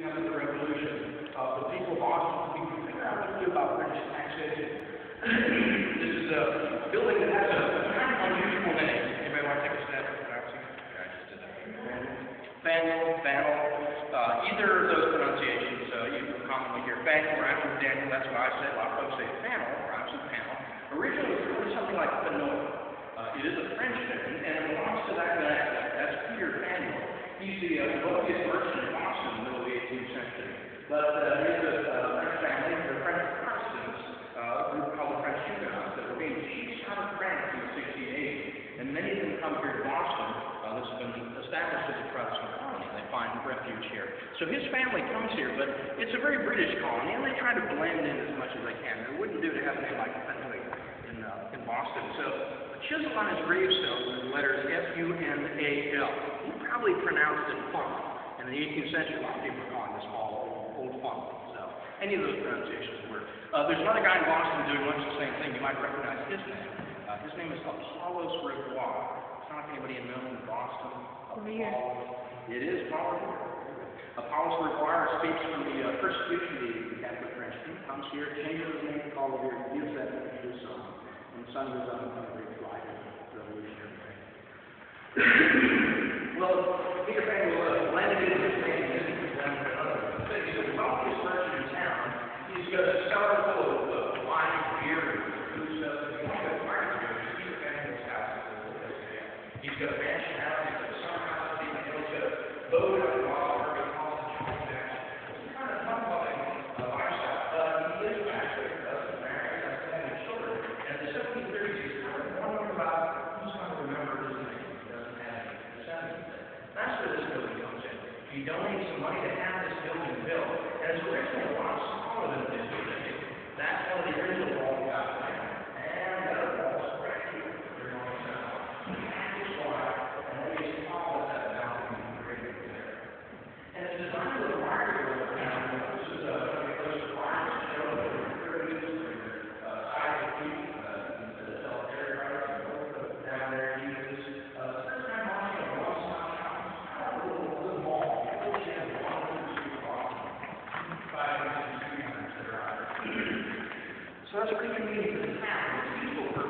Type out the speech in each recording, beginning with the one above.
after the Revolution, the people of Boston could figure out what to do about British taxation. This is a building that has a kind of unusual name. Anybody want to take a stab at it? Yeah, I just did that. Faneuil. Either of those pronunciations, you commonly hear Faneuil or Daniel. That's what I say. A lot of folks say Faneuil, or I'm saying Panel. Originally, it's really something like Faneuil. It is a French name, and it belongs to that guy. That's Peter Faneuil. He's the wealthiest merchant in Boston in the middle of the 18th century. But he's a French family, the French Protestants, a group called the French Huguenots, that were being chased out of France in 1680. And many of them come here to Boston. This has been established as a Protestant colony. They find refuge here. So his family comes here, but it's a very British colony, and they try to blend in as much as they can. It wouldn't do to have a name like Fenwick in Boston. So chisel on his gravestone, the letters F-U-N-A-L. He probably pronounced it funk. In the 18th century, a lot of people were calling this hall Old Funk. So any of those pronunciations work. There's another guy in Boston doing much the same thing. You might recognize his name. His name is Apollos Revoir. It's not anybody known in Boston. It is Paul Revere. Apollos Revoir escapes from the persecution of the Catholic French king, comes here, changes his name to Paul Revere, gives that name to his son. And the son goes on to become a great flag of the Revolutionary War. Well, Peter Faneuil landed in his name, and he's the wealthiest merchant in town. He's got a cellar full of wine, beer, and food stuff. If you want to go to parties, Peter Faneuil's house. He's got a mansion house, he's got a summer house, he's got a boat out in Boston, Harvey Falls, and Charles Jackson. He's kind of tough loving lifestyle, but he is bachelor, doesn't marry, doesn't have any children. And in the 1730s, he's kind of wondering about who's going to remember his name. He doesn't have any descendants. That's where this building comes in. He donates some money to have this building built, and it's originally a lot smaller than it is today. That's one of the original walls we got there. And the other walls right here. They're going south. And it's designed with a market over down. This is a place for farmers to show their produce, their size of wheat, to sell dairy products, and down there and use this. It's kind of like a one-stop shop. It's kind of a little mall. You really have one or two blocks, 500 300 that are out there. So that's pretty convenient for the town. It's useful for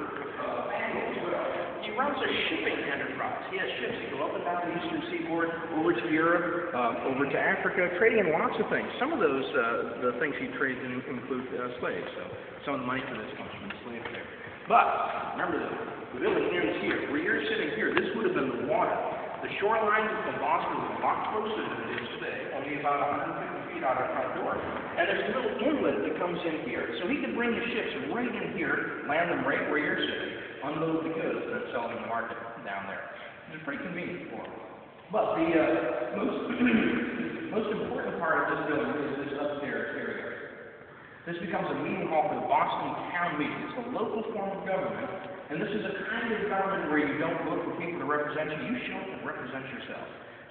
Faneuil as well. He runs a shipping enterprise. He has ships that go up and down the eastern seaboard, over to Europe, over to Africa, trading in lots of things. Some of those, the things he trades in include slaves. So some of the money for this comes from the slave trade. But remember, the building ends here. Where you're sitting here, this would have been the water. The shoreline of Boston was a lot closer than it is today, only about 150 feet out of our front door. And there's a little inlet that comes in here. So he could bring the ships right in here, land them right where you're sitting, unload the goods, and then sell them in the market down there. It's pretty convenient for him. But the most important part of this building is this upstairs area. This becomes a meeting hall for the Boston Town Meeting. It's a local form of government, and this is a kind of government where you don't vote for people to represent you. You show up and represent yourself.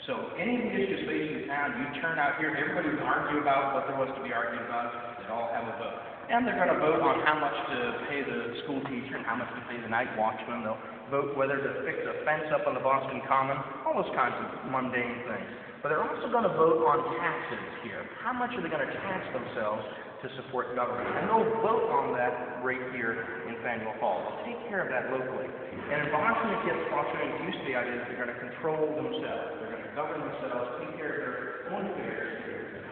So any of the issues facing the town, you turn out here, everybody will argue about what there was to be argued about. They all have a vote. And they're going to vote on how much to pay the school teacher and how much to pay the night watchman. They'll vote whether to fix a fence up on the Boston Common, all those kinds of mundane things. But they're also going to vote on taxes here. How much are they going to tax themselves to support government? And they'll vote on that right here in Faneuil Hall. They'll take care of that locally. And in Boston, it gets Bostonians used to the idea that they're going to control themselves. They're going to govern themselves, take care of their own affairs here.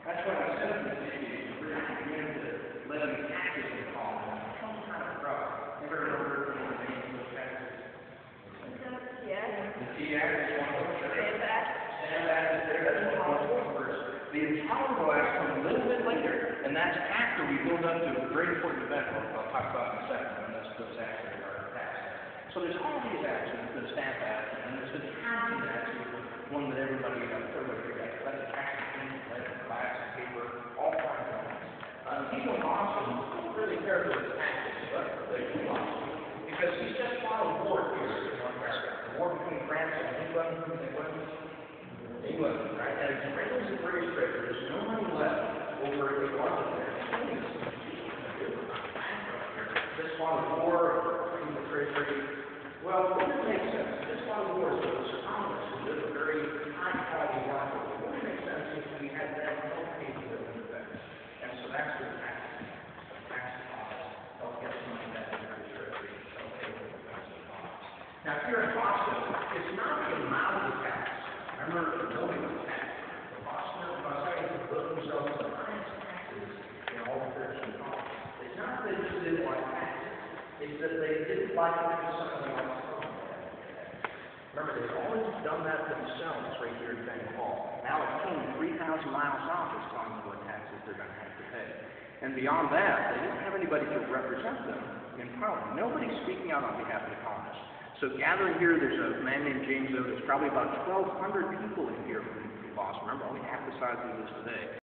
That's why in the 1760s, the British began to levy taxes in the colony. Some kind of problem. Never heard of the name of those taxes? Yes. The Tea Act is one of them. Stand back is there. That's one of the first. The Intolerable Act comes a little bit later, and that's after we build up to a very important event I'll talk about in a second, when those acts are passed. So there's all these acts, the Stamp Act, and there's the Counting Act, one that everybody forgets. That's a tax on lead, glass, paper, all kinds of things. People in Boston don't really care for the taxes, but they do Boston, because he's just fought a war here in North America. The war between France and England, right? And it's raised the British treasure. There's no money left over in London there. This fought a war between the treasury. Well, it doesn't make sense. This fought a war so the colonists who live a very high quality life. didn't like it because somebody else told them that. Remember, they've always done that themselves right here at Bank Hall. Now a king 3,000 miles off is telling them what taxes they're going to have to pay. And beyond that, they didn't have anybody to represent them in Parliament. Nobody's speaking out on behalf of the colonists. So gathering here, there's a man named James O. There's probably about 1,200 people in here from Boston. Remember, only half the size it is today.